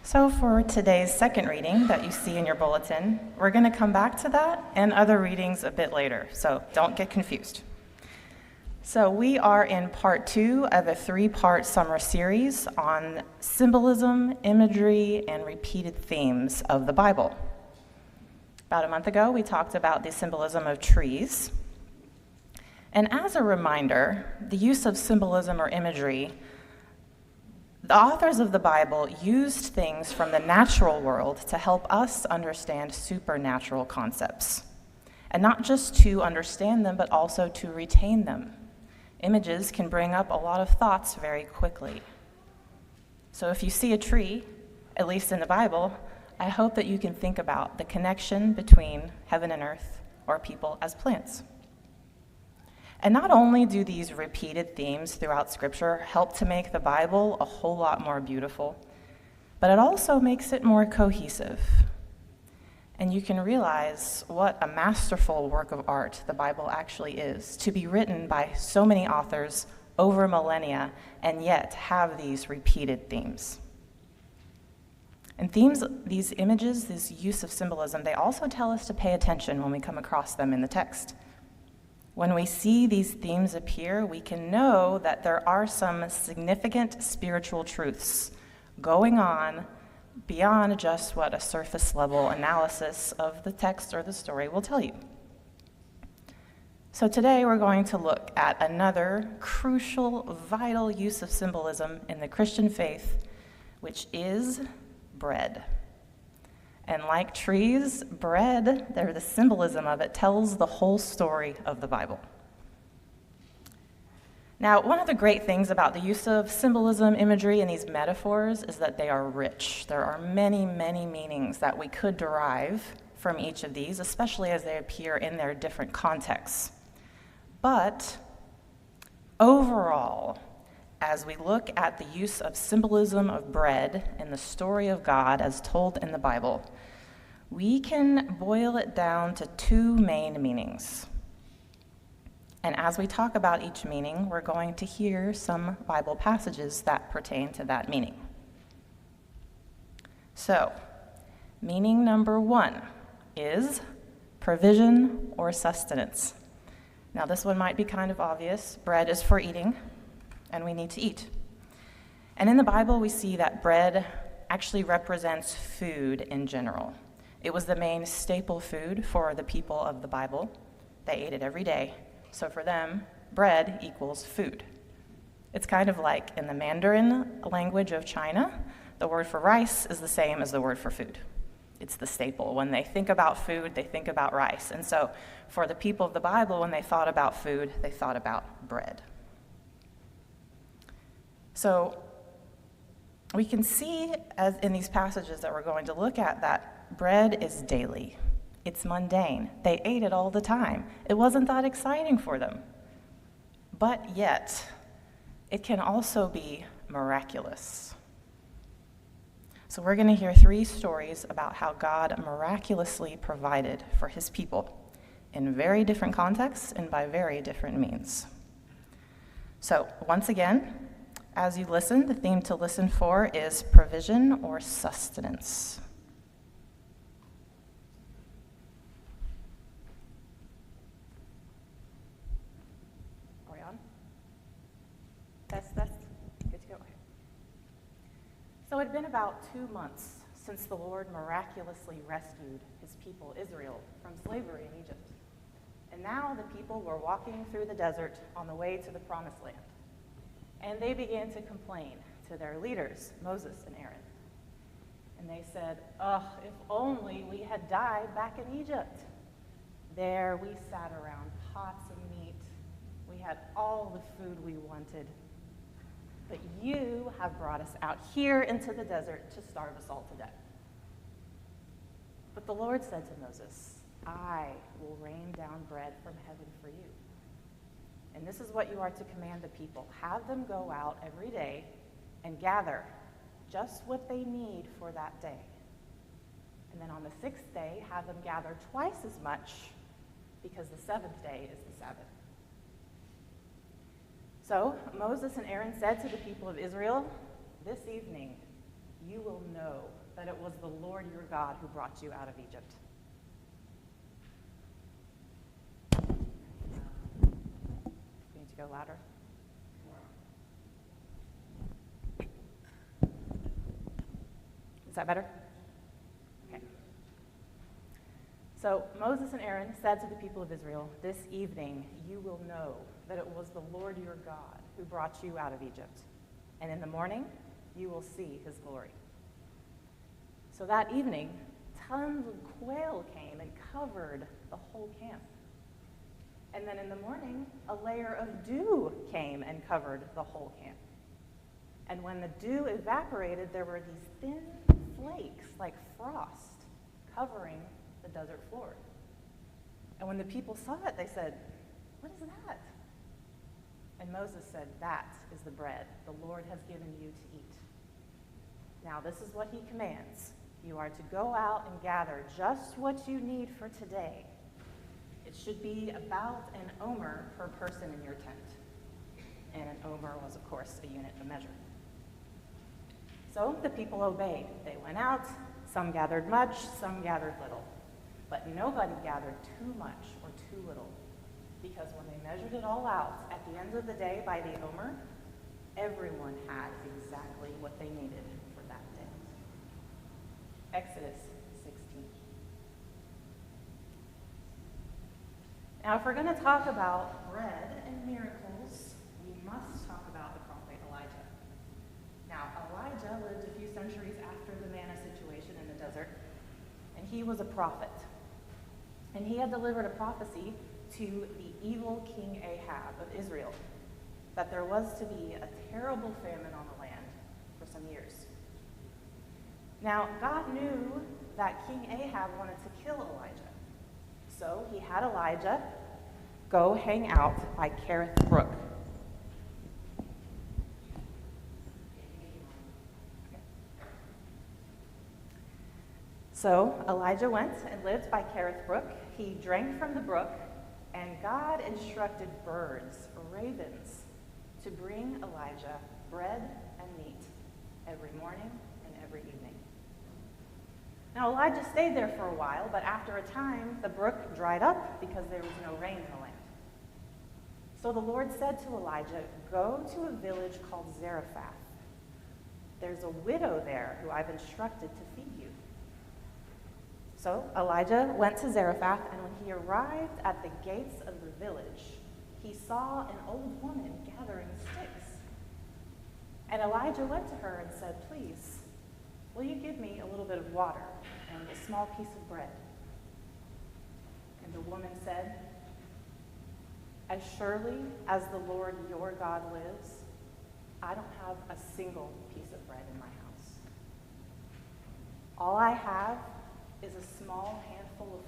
So for today's second reading that you see in your bulletin, we're going to come back to that and other readings a bit later, so don't get confused. So we are in part 2 of a 3-part summer series on symbolism, imagery, and repeated themes of the Bible. About a month ago, we talked about the symbolism of trees. And as a reminder, the use of symbolism or imagery, the authors of the Bible used things from the natural world to help us understand supernatural concepts. And not just to understand them, but also to retain them. Images can bring up a lot of thoughts very quickly. So if you see a tree, at least in the Bible, I hope that you can think about the connection between heaven and earth, or people as plants. And not only do these repeated themes throughout Scripture help to make the Bible a whole lot more beautiful, but it also makes it more cohesive. And you can realize what a masterful work of art the Bible actually is, to be written by so many authors over millennia and yet have these repeated themes. And themes, these images, this use of symbolism, they also tell us to pay attention when we come across them in the text. When we see these themes appear, we can know that there are some significant spiritual truths going on beyond just what a surface level analysis of the text or the story will tell you. So today we're going to look at another crucial, vital use of symbolism in the Christian faith, which is bread. And like trees, bread, the symbolism of it tells the whole story of the Bible. Now, one of the great things about the use of symbolism, imagery, and these metaphors is that they are rich. There are many, many meanings that we could derive from each of these, especially as they appear in their different contexts. But overall, as we look at the use of symbolism of bread in the story of God as told in the Bible, we can boil it down to 2 main meanings. And as we talk about each meaning, we're going to hear some Bible passages that pertain to that meaning. So, meaning number 1 is provision or sustenance. Now, this one might be kind of obvious. Bread is for eating, and we need to eat. And in the Bible, we see that bread actually represents food in general. It was the main staple food for the people of the Bible. They ate it every day. So for them, bread equals food. It's kind of like in the Mandarin language of China, the word for rice is the same as the word for food. It's the staple. When they think about food, they think about rice. And so for the people of the Bible, when they thought about food, they thought about bread. So we can see as in these passages that we're going to look at that bread is daily. It's mundane. They ate it all the time. It wasn't that exciting for them. But yet, it can also be miraculous. So we're going to hear 3 stories about how God miraculously provided for his people in very different contexts and by very different means. So once again, as you listen, the theme to listen for is provision or sustenance. Are we on? Test. Good to go. So it had been about 2 months since the Lord miraculously rescued his people Israel from slavery in Egypt. And now the people were walking through the desert on the way to the Promised Land. And they began to complain to their leaders, Moses and Aaron. And they said, if only we had died back in Egypt. There we sat around pots of meat. We had all the food we wanted. But you have brought us out here into the desert to starve us all to death. But the Lord said to Moses, I will rain down bread from heaven for you. And this is what you are to command the people. Have them go out every day and gather just what they need for that day. And then on the 6th day, have them gather twice as much because the 7th day is the Sabbath. So Moses and Aaron said to the people of Israel, this evening, you will know that it was the Lord your God who brought you out of Egypt. You need to go louder. Is that better? Okay. So Moses and Aaron said to the people of Israel, "This evening you will know that it was the Lord your God who brought you out of Egypt. And in the morning you will see his glory." So that evening, tons of quail came and covered the whole camp. And then in the morning, a layer of dew came and covered the whole camp. And when the dew evaporated, there were these thin flakes like frost covering the desert floor. And when the people saw it, they said, "What is that?" And Moses said, "That is the bread the Lord has given you to eat. Now this is what he commands. You are to go out and gather just what you need for today. It should be about an omer per person in your tent." And an omer was, of course, a unit of measure. So the people obeyed. They went out. Some gathered much, some gathered little. But nobody gathered too much or too little, because when they measured it all out at the end of the day by the omer, everyone had exactly what they needed for that day. Exodus 16. Now, if we're going to talk about bread and miracles, we must talk about the prophet Elijah. Now, Elijah lived a few centuries after the manna situation in the desert, and he was a prophet. And he had delivered a prophecy to the evil King Ahab of Israel, that there was to be a terrible famine on the land for some years. Now, God knew that King Ahab wanted to kill Elijah. So he had Elijah go hang out by Kerith Brook. So Elijah went and lived by Kerith Brook. He drank from the brook, and God instructed birds, ravens, to bring Elijah bread and meat every morning and every evening. Now Elijah stayed there for a while, but after a time the brook dried up because there was no rain in the land. So the Lord said to Elijah, "Go to a village called Zarephath. There's a widow there who I've instructed to feed you." So Elijah went to Zarephath, and when he arrived at the gates of the village, he saw an old woman gathering sticks. And Elijah went to her and said, "Please, will you give me a little bit of water and a small piece of bread?" And the woman said, "As surely as the Lord your God lives, I don't have a single piece of bread in my house. All I have is a small handful of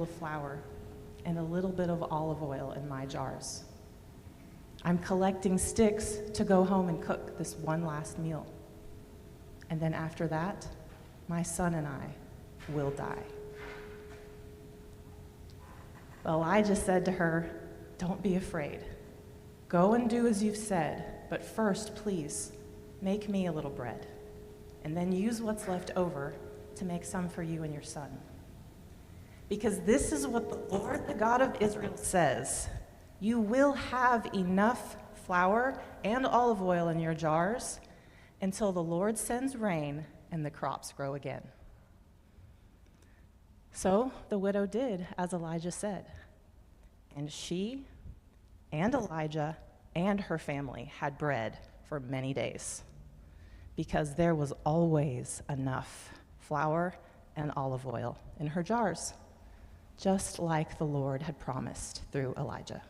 flour and a little bit of olive oil in my jars. I'm collecting sticks to go home and cook this one last meal. And then after that, my son and I will die." Well, Elijah said to her, "Don't be afraid. Go and do as you've said, but first, please, make me a little bread, and then use what's left over to make some for you and your son. Because this is what the Lord, the God of Israel, says. You will have enough flour and olive oil in your jars until the Lord sends rain and the crops grow again." So the widow did as Elijah said, and she and Elijah and her family had bread for many days, because there was always enough flour and olive oil in her jars, just like the Lord had promised through Elijah.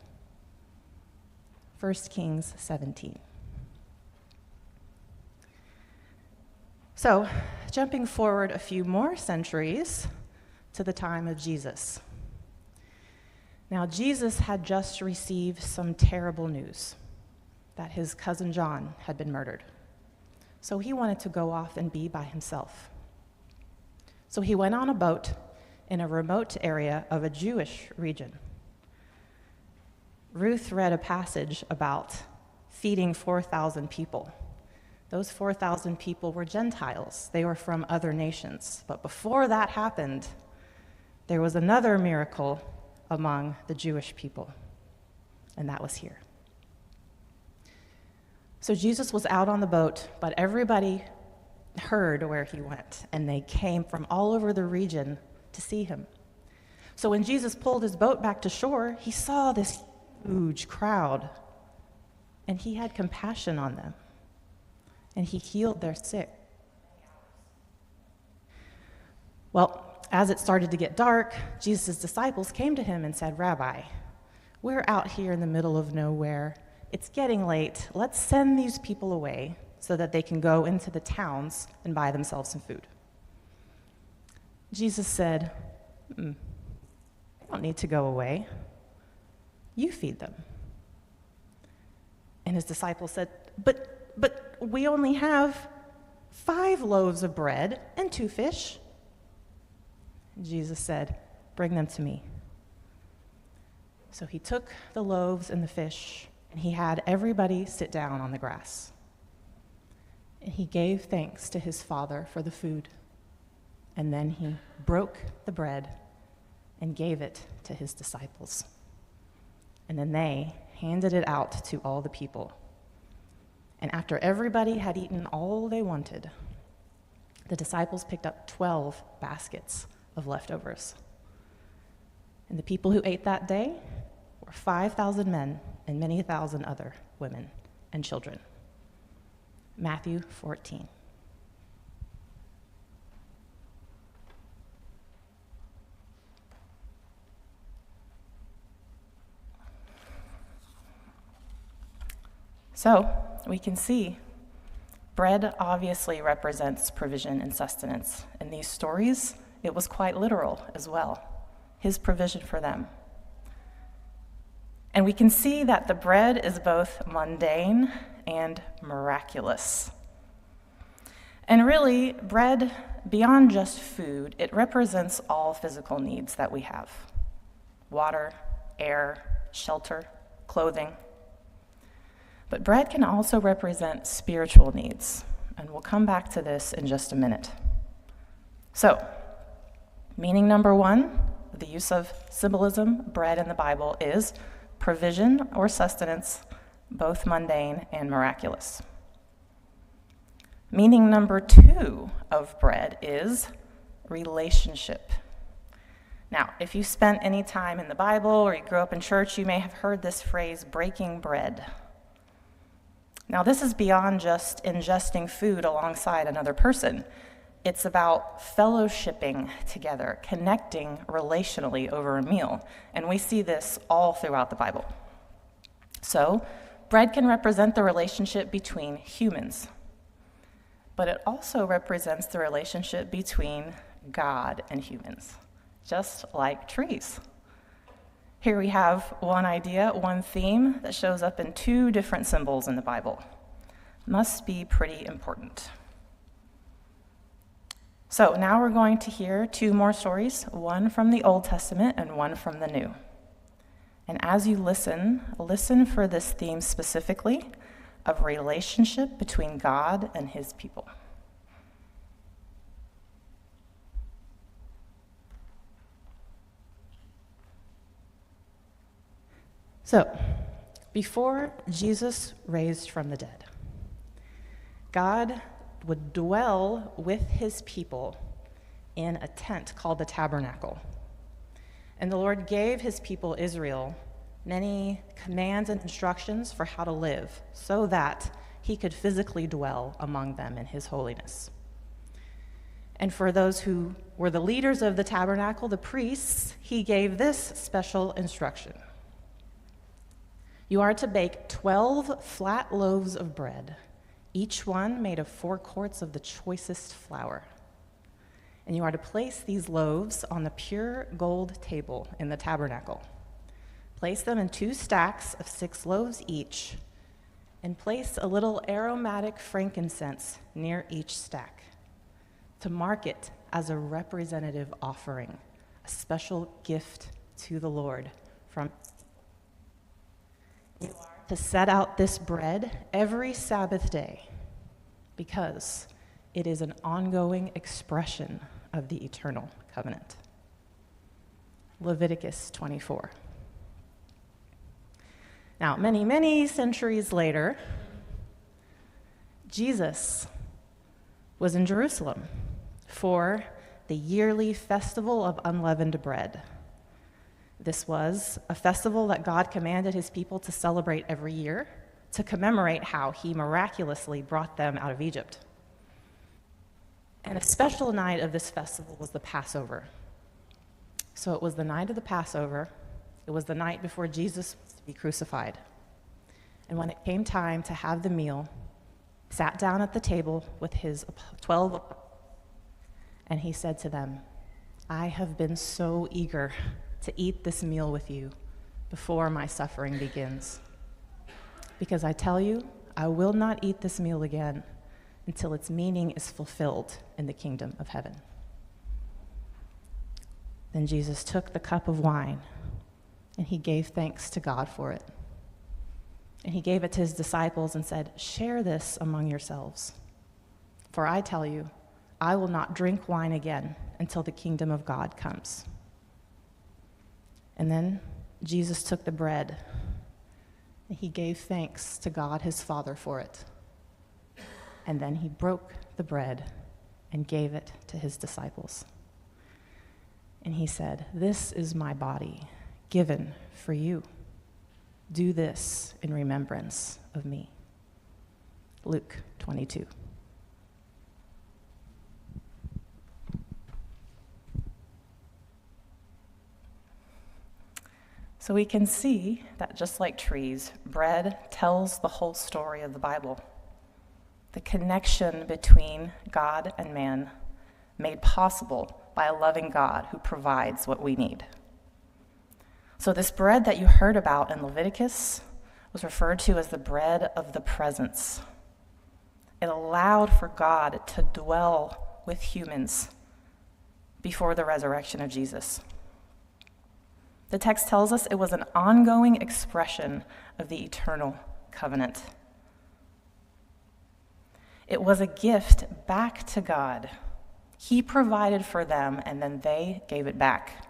1 Kings 17. So, jumping forward a few more centuries to the time of Jesus. Now, Jesus had just received some terrible news that his cousin John had been murdered. So he wanted to go off and be by himself. So he went on a boat in a remote area of a Jewish region. Ruth read a passage about feeding 4,000 people. Those 4,000 people were Gentiles. They were from other nations. But before that happened, there was another miracle among the Jewish people, and that was here. So Jesus was out on the boat, but everybody heard where he went, and they came from all over the region to see him. So when Jesus pulled his boat back to shore, he saw this huge crowd, and he had compassion on them, and he healed their sick. Well, as it started to get dark, Jesus' disciples came to him and said, "Rabbi, we're out here in the middle of nowhere. It's getting late. Let's send these people away so that they can go into the towns and buy themselves some food." Jesus said, "They don't need to go away. You feed them." And his disciples said, But we only have 5 loaves of bread and 2 fish. And Jesus said, "Bring them to me." So he took the loaves and the fish, and he had everybody sit down on the grass. And he gave thanks to his Father for the food. And then he broke the bread and gave it to his disciples. And then they handed it out to all the people. And after everybody had eaten all they wanted, the disciples picked up 12 baskets of leftovers. And the people who ate that day were 5,000 men and many thousand other women and children. Matthew 14. So, we can see bread obviously represents provision and sustenance. In these stories, it was quite literal as well, his provision for them. And we can see that the bread is both mundane and miraculous. And really, bread, beyond just food, it represents all physical needs that we have: water, air, shelter, clothing. But bread can also represent spiritual needs, and we'll come back to this in just a minute. So, meaning number 1, the use of symbolism, bread in the Bible, is provision or sustenance, both mundane and miraculous. Meaning number 2 of bread is relationship. Now, if you spent any time in the Bible or you grew up in church, you may have heard this phrase, breaking bread. Now, this is beyond just ingesting food alongside another person. It's about fellowshipping together, connecting relationally over a meal. And we see this all throughout the Bible. So, bread can represent the relationship between humans, but it also represents the relationship between God and humans, just like trees. Here we have one idea, one theme that shows up in 2 different symbols in the Bible. Must be pretty important. So now we're going to hear 2 more stories, one from the Old Testament and one from the New. And as you listen for this theme specifically of relationship between God and his people. So, before Jesus raised from the dead, God would dwell with his people in a tent called the tabernacle. And the Lord gave his people Israel many commands and instructions for how to live so that he could physically dwell among them in his holiness. And for those who were the leaders of the tabernacle, the priests, he gave this special instruction. You are to bake 12 flat loaves of bread, each one made of 4 quarts of the choicest flour. And you are to place these loaves on the pure gold table in the tabernacle. Place them in 2 stacks of 6 loaves each, and place a little aromatic frankincense near each stack to mark it as a representative offering a special gift to the Lord from you are to set out this bread every Sabbath day because it is an ongoing expression of the eternal covenant. Leviticus 24. Now, many, many centuries later, Jesus was in Jerusalem for the yearly festival of unleavened bread. This was a festival that God commanded his people to celebrate every year to commemorate how he miraculously brought them out of Egypt. And a special night of this festival was the Passover. So it was the night of the Passover. It was the night before Jesus was to be crucified. And when it came time to have the meal, sat down at the table with his 12, and he said to them, I have been so eager to eat this meal with you before my suffering begins. Because I tell you, I will not eat this meal again until its meaning is fulfilled in the kingdom of heaven. Then Jesus took the cup of wine, and he gave thanks to God for it. And he gave it to his disciples and said, share this among yourselves. For I tell you, I will not drink wine again until the kingdom of God comes. And then Jesus took the bread, and he gave thanks to God his Father for it. And then he broke the bread and gave it to his disciples. And he said, this is my body given for you. Do this in remembrance of me. Luke 22. So we can see that just like trees, bread tells the whole story of the Bible. The connection between God and man made possible by a loving God who provides what we need. So this bread that you heard about in Leviticus was referred to as the bread of the presence. It allowed for God to dwell with humans before the resurrection of Jesus. The text tells us it was an ongoing expression of the eternal covenant. It was a gift back to God. He provided for them, and then they gave it back.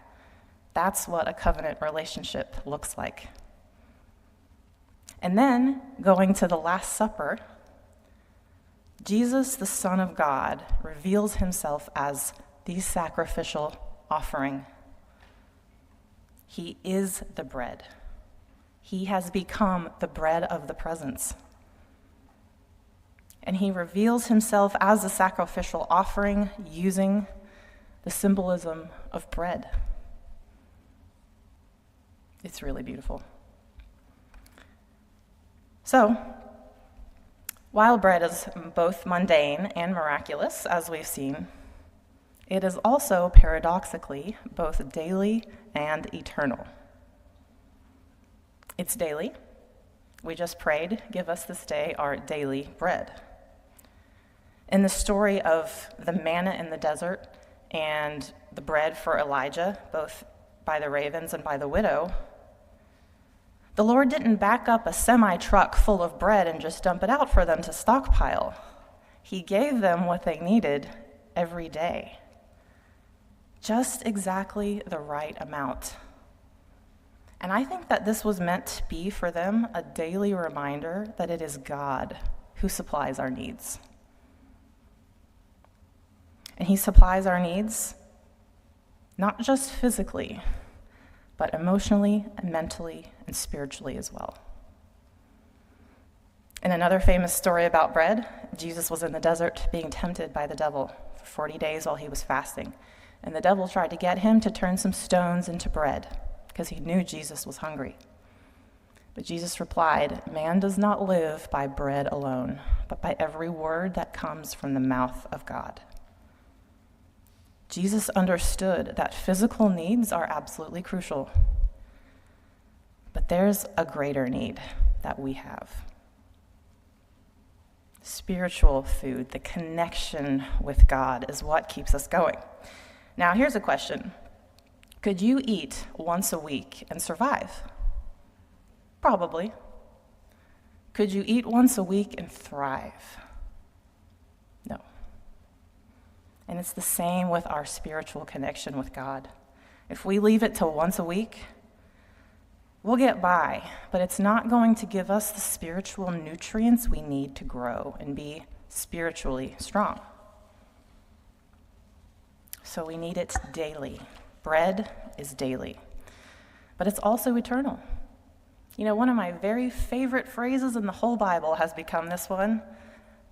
That's what a covenant relationship looks like. And then, going to the Last Supper, Jesus, the Son of God, reveals himself as the sacrificial offering. He is the bread. He has become the bread of the presence. And he reveals himself as the sacrificial offering using the symbolism of bread. It's really beautiful. So, while bread is both mundane and miraculous, as we've seen, it is also paradoxically both daily and eternal. It's daily. We just prayed, give us this day our daily bread. In the story of the manna in the desert and the bread for Elijah, both by the ravens and by the widow, the Lord didn't back up a semi-truck full of bread and just dump it out for them to stockpile. He gave them what they needed every day. Just exactly the right amount. And I think that this was meant to be for them a daily reminder that it is God who supplies our needs. And he supplies our needs not just physically, but emotionally and mentally and spiritually as well. In another famous story about bread, Jesus was in the desert being tempted by the devil for 40 days while he was fasting. And the devil tried to get him to turn some stones into bread because he knew Jesus was hungry. But Jesus replied, man does not live by bread alone, but by every word that comes from the mouth of God. Jesus understood that physical needs are absolutely crucial, but there's a greater need that we have. Spiritual food, the connection with God, is what keeps us going. Now, here's a question. Could you eat once a week and survive? Probably. Could you eat once a week and thrive? No. And it's the same with our spiritual connection with God. If we leave it till once a week, we'll get by, but it's not going to give us the spiritual nutrients we need to grow and be spiritually strong. So we need it daily. Bread is daily, but it's also eternal. You know, one of my very favorite phrases in the whole Bible has become this one: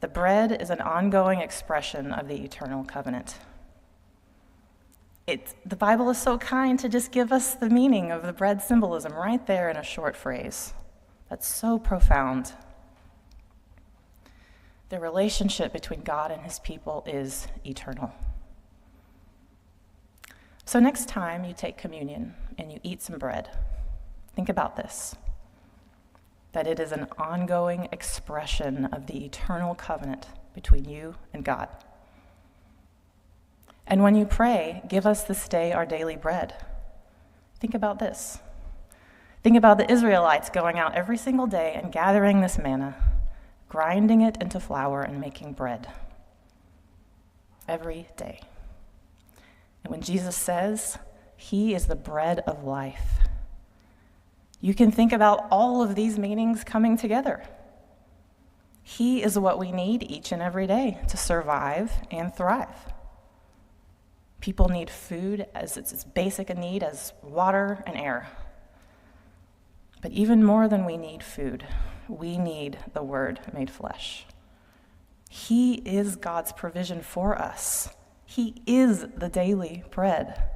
the bread is an ongoing expression of the eternal covenant. The Bible is so kind to just give us the meaning of the bread symbolism right there in a short phrase. That's so profound. The relationship between God and his people is eternal. So next time you take communion and you eat some bread, think about this, that it is an ongoing expression of the eternal covenant between you and God. And when you pray, "Give us this day our daily bread," think about this. Think about the Israelites going out every single day and gathering this manna, grinding it into flour and making bread every day. And when Jesus says he is the bread of life, you can think about all of these meanings coming together. He is what we need each and every day to survive and thrive. People need food as it's as basic a need as water and air. But even more than we need food, we need the Word made flesh. He is God's provision for us. He is the daily bread.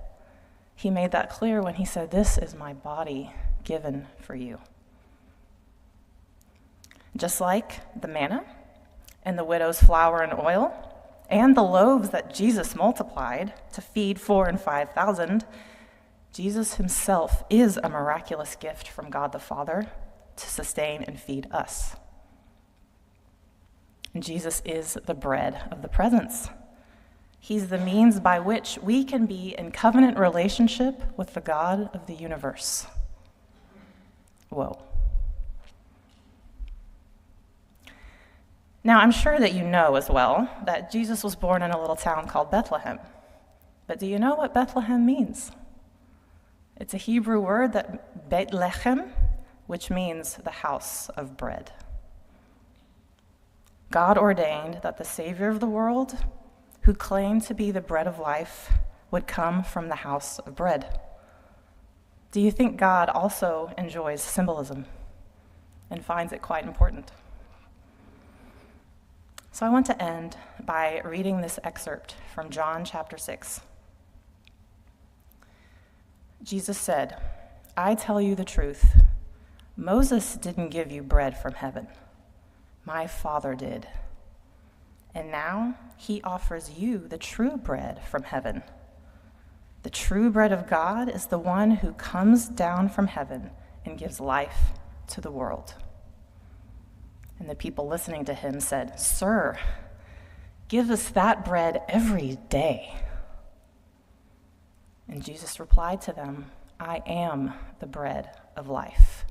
He made that clear when he said, "This is my body given for you." Just like the manna and the widow's flour and oil and the loaves that Jesus multiplied to feed 4,000 and 5,000, Jesus himself is a miraculous gift from God the Father to sustain and feed us. And Jesus is the bread of the presence. He's the means by which we can be in covenant relationship with the God of the universe. Whoa. Now, I'm sure that you know as well that Jesus was born in a little town called Bethlehem. But do you know what Bethlehem means? It's a Hebrew word that Beit Lechem, which means the house of bread. God ordained that the Savior of the world, who claimed to be the bread of life, would come from the house of bread. Do you think God also enjoys symbolism and finds it quite important? So I want to end by reading this excerpt from John chapter 6. Jesus said, "I tell you the truth. Moses didn't give you bread from heaven. My Father did. And now he offers you the true bread from heaven. The true bread of God is the one who comes down from heaven and gives life to the world." And the people listening to him said, "Sir, give us that bread every day." And Jesus replied to them, "I am the bread of life.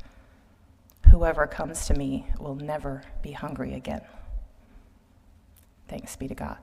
Whoever comes to me will never be hungry again." Thanks be to God.